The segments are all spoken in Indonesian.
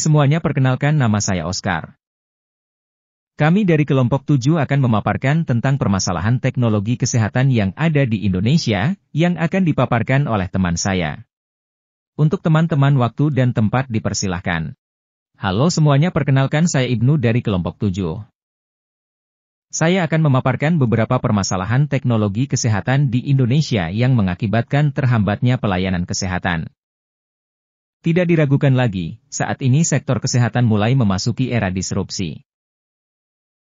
semuanya, perkenalkan, nama saya Oscar. Kami dari kelompok 7 akan memaparkan tentang permasalahan teknologi kesehatan yang ada di Indonesia, yang akan dipaparkan oleh teman saya. Untuk teman-teman, waktu dan tempat dipersilahkan. Halo semuanya, perkenalkan, saya Ibnu dari kelompok 7. Saya akan memaparkan beberapa permasalahan teknologi kesehatan di Indonesia yang mengakibatkan terhambatnya pelayanan kesehatan. Tidak diragukan lagi, saat ini sektor kesehatan mulai memasuki era disrupsi.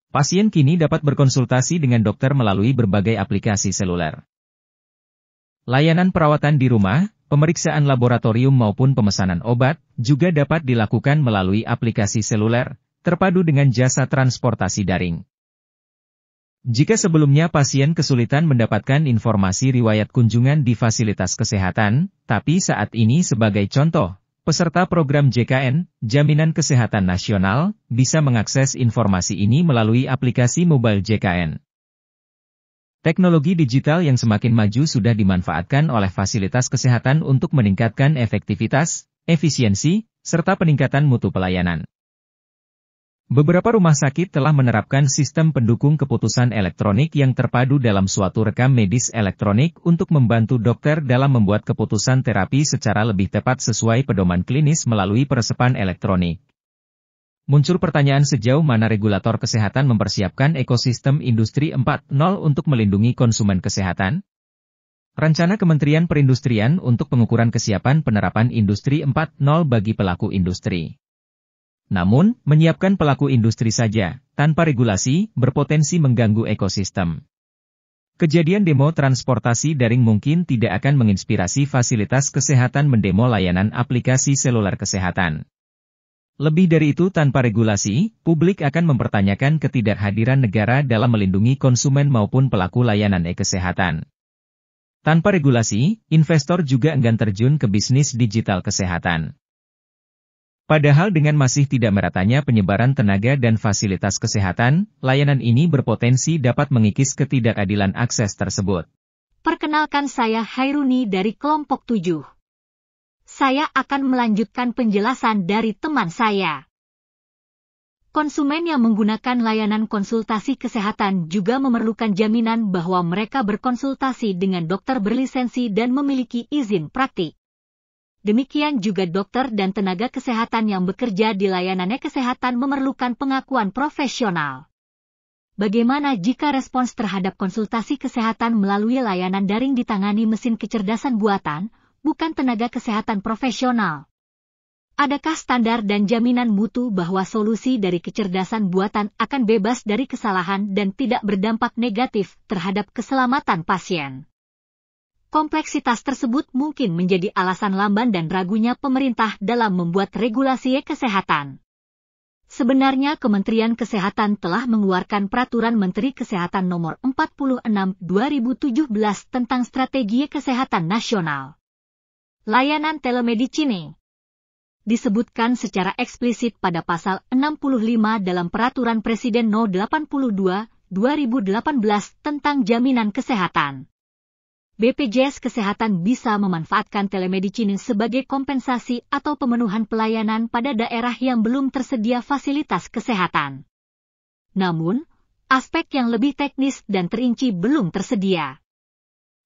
Pasien kini dapat berkonsultasi dengan dokter melalui berbagai aplikasi seluler. Layanan perawatan di rumah, pemeriksaan laboratorium maupun pemesanan obat, juga dapat dilakukan melalui aplikasi seluler, terpadu dengan jasa transportasi daring. Jika sebelumnya pasien kesulitan mendapatkan informasi riwayat kunjungan di fasilitas kesehatan, tapi saat ini sebagai contoh, peserta program JKN, Jaminan Kesehatan Nasional, bisa mengakses informasi ini melalui aplikasi mobile JKN. Teknologi digital yang semakin maju sudah dimanfaatkan oleh fasilitas kesehatan untuk meningkatkan efektivitas, efisiensi, serta peningkatan mutu pelayanan. Beberapa rumah sakit telah menerapkan sistem pendukung keputusan elektronik yang terpadu dalam suatu rekam medis elektronik untuk membantu dokter dalam membuat keputusan terapi secara lebih tepat sesuai pedoman klinis melalui peresepan elektronik. Muncul pertanyaan, sejauh mana regulator kesehatan mempersiapkan ekosistem Industri 4.0 untuk melindungi konsumen kesehatan? Rencana Kementerian Perindustrian untuk pengukuran kesiapan penerapan Industri 4.0 bagi pelaku industri. Namun, menyiapkan pelaku industri saja, tanpa regulasi, berpotensi mengganggu ekosistem. Kejadian demo transportasi daring mungkin tidak akan menginspirasi fasilitas kesehatan mendemo layanan aplikasi seluler kesehatan. Lebih dari itu, tanpa regulasi, publik akan mempertanyakan ketidakhadiran negara dalam melindungi konsumen maupun pelaku layanan e-kesehatan. Tanpa regulasi, investor juga enggan terjun ke bisnis digital kesehatan. Padahal dengan masih tidak meratanya penyebaran tenaga dan fasilitas kesehatan, layanan ini berpotensi dapat mengikis ketidakadilan akses tersebut. Perkenalkan, saya Hairuni dari kelompok 7. Saya akan melanjutkan penjelasan dari teman saya. Konsumen yang menggunakan layanan konsultasi kesehatan juga memerlukan jaminan bahwa mereka berkonsultasi dengan dokter berlisensi dan memiliki izin praktik. Demikian juga dokter dan tenaga kesehatan yang bekerja di layanan kesehatan memerlukan pengakuan profesional. Bagaimana jika respons terhadap konsultasi kesehatan melalui layanan daring ditangani mesin kecerdasan buatan, bukan tenaga kesehatan profesional? Adakah standar dan jaminan mutu bahwa solusi dari kecerdasan buatan akan bebas dari kesalahan dan tidak berdampak negatif terhadap keselamatan pasien? Kompleksitas tersebut mungkin menjadi alasan lamban dan ragunya pemerintah dalam membuat regulasi kesehatan. Sebenarnya Kementerian Kesehatan telah mengeluarkan Peraturan Menteri Kesehatan Nomor 46 2017 tentang Strategi Kesehatan Nasional. Layanan telemedicine disebutkan secara eksplisit pada pasal 65 dalam Peraturan Presiden No. 82 2018 tentang jaminan kesehatan. BPJS Kesehatan bisa memanfaatkan telemedicine sebagai kompensasi atau pemenuhan pelayanan pada daerah yang belum tersedia fasilitas kesehatan. Namun, aspek yang lebih teknis dan terinci belum tersedia.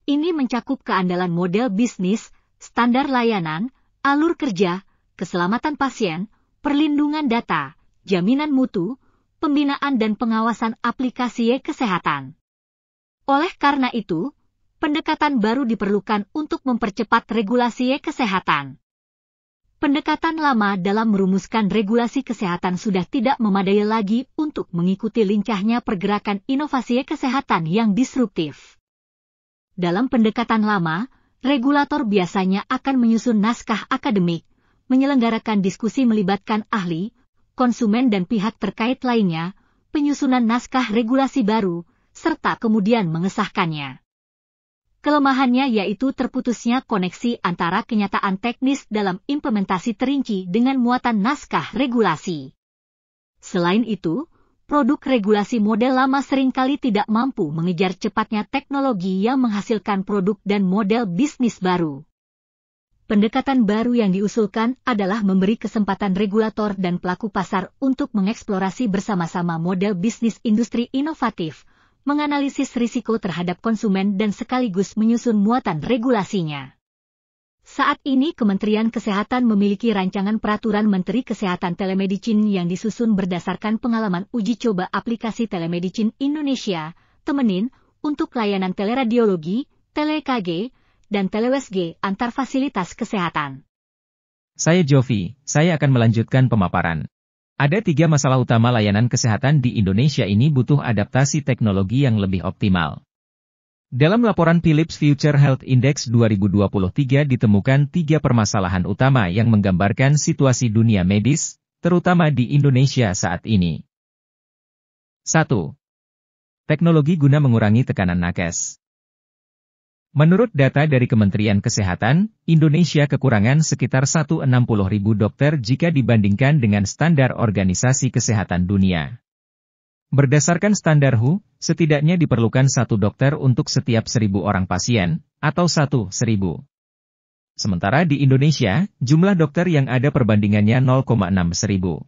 Ini mencakup keandalan model bisnis, standar layanan, alur kerja, keselamatan pasien, perlindungan data, jaminan mutu, pembinaan dan pengawasan aplikasi kesehatan. Oleh karena itu, pendekatan baru diperlukan untuk mempercepat regulasi kesehatan. Pendekatan lama dalam merumuskan regulasi kesehatan sudah tidak memadai lagi untuk mengikuti lincahnya pergerakan inovasi kesehatan yang disruptif. Dalam pendekatan lama, regulator biasanya akan menyusun naskah akademik, menyelenggarakan diskusi melibatkan ahli, konsumen dan pihak terkait lainnya, penyusunan naskah regulasi baru, serta kemudian mengesahkannya. Kelemahannya yaitu terputusnya koneksi antara kenyataan teknis dalam implementasi terinci dengan muatan naskah regulasi. Selain itu, produk regulasi model lama seringkali tidak mampu mengejar cepatnya teknologi yang menghasilkan produk dan model bisnis baru. pendekatan baru yang diusulkan adalah memberi kesempatan regulator dan pelaku pasar untuk mengeksplorasi bersama-sama model bisnis industri inovatif, menganalisis risiko terhadap konsumen dan sekaligus menyusun muatan regulasinya. Saat ini Kementerian Kesehatan memiliki rancangan peraturan Menteri Kesehatan Telemedicine yang disusun berdasarkan pengalaman uji coba aplikasi Telemedicine Indonesia, Temenin, untuk layanan teleradiologi, tele-EKG, dan tele-USG antar fasilitas kesehatan. Saya Jovi, saya akan melanjutkan pemaparan. Ada 3 masalah utama layanan kesehatan di Indonesia ini butuh adaptasi teknologi yang lebih optimal. Dalam laporan Philips Future Health Index 2023 ditemukan 3 permasalahan utama yang menggambarkan situasi dunia medis, terutama di Indonesia saat ini. 1. Teknologi guna mengurangi tekanan nakes. Menurut data dari Kementerian Kesehatan, Indonesia kekurangan sekitar 160.000 dokter jika dibandingkan dengan standar Organisasi Kesehatan Dunia. Berdasarkan standar WHO, setidaknya diperlukan 1 dokter untuk setiap 1.000 orang pasien, atau 1/1000. Sementara di Indonesia, jumlah dokter yang ada perbandingannya 0,6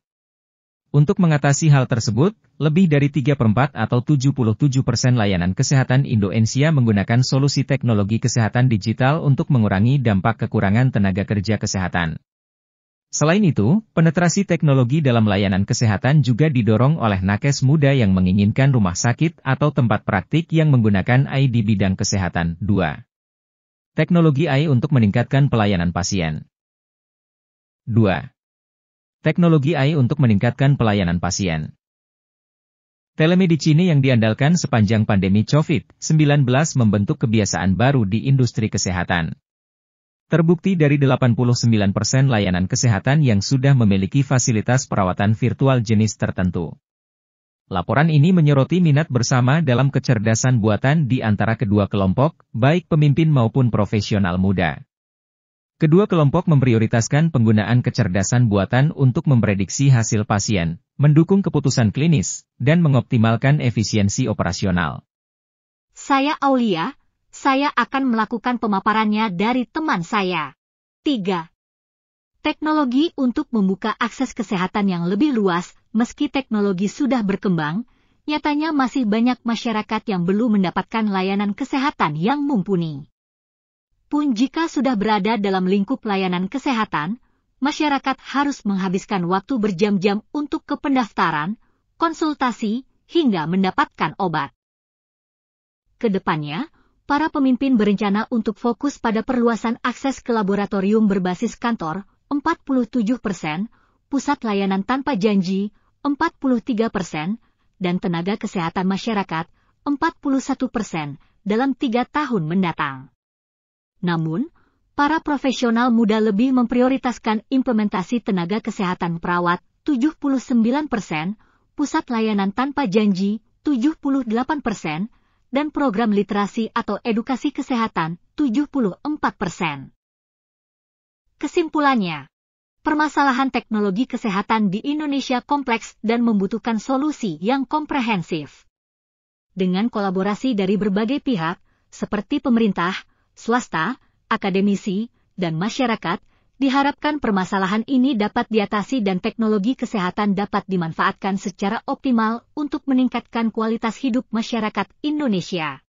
Untuk mengatasi hal tersebut, lebih dari 3/4 atau 77% layanan kesehatan Indonesia menggunakan solusi teknologi kesehatan digital untuk mengurangi dampak kekurangan tenaga kerja kesehatan. Selain itu, penetrasi teknologi dalam layanan kesehatan juga didorong oleh nakes muda yang menginginkan rumah sakit atau tempat praktik yang menggunakan AI di bidang kesehatan. 2. Teknologi AI untuk meningkatkan pelayanan pasien. 2. Teknologi AI untuk meningkatkan pelayanan pasien. Telemedicine yang diandalkan sepanjang pandemi COVID-19 membentuk kebiasaan baru di industri kesehatan. Terbukti dari 89% layanan kesehatan yang sudah memiliki fasilitas perawatan virtual jenis tertentu. Laporan ini menyoroti minat bersama dalam kecerdasan buatan di antara kedua kelompok, baik pemimpin maupun profesional muda. Kedua kelompok memprioritaskan penggunaan kecerdasan buatan untuk memprediksi hasil pasien, mendukung keputusan klinis, dan mengoptimalkan efisiensi operasional. Saya Aulia. Saya akan melakukan pemaparannya dari teman saya. 3. Teknologi untuk membuka akses kesehatan yang lebih luas, meski teknologi sudah berkembang, nyatanya masih banyak masyarakat yang belum mendapatkan layanan kesehatan yang mumpuni. Pun jika sudah berada dalam lingkup layanan kesehatan, masyarakat harus menghabiskan waktu berjam-jam untuk kependaftaran, konsultasi, hingga mendapatkan obat. Kedepannya, para pemimpin berencana untuk fokus pada perluasan akses ke laboratorium berbasis kantor, 47%, pusat layanan tanpa janji, 43%, dan tenaga kesehatan masyarakat, 41%, dalam 3 tahun mendatang. Namun, para profesional muda lebih memprioritaskan implementasi tenaga kesehatan perawat, 79%, pusat layanan tanpa janji, 78%, dan program literasi atau edukasi kesehatan, 74%. Kesimpulannya, permasalahan teknologi kesehatan di Indonesia kompleks dan membutuhkan solusi yang komprehensif. Dengan kolaborasi dari berbagai pihak, seperti pemerintah, swasta, akademisi, dan masyarakat, diharapkan permasalahan ini dapat diatasi dan teknologi kesehatan dapat dimanfaatkan secara optimal untuk meningkatkan kualitas hidup masyarakat Indonesia.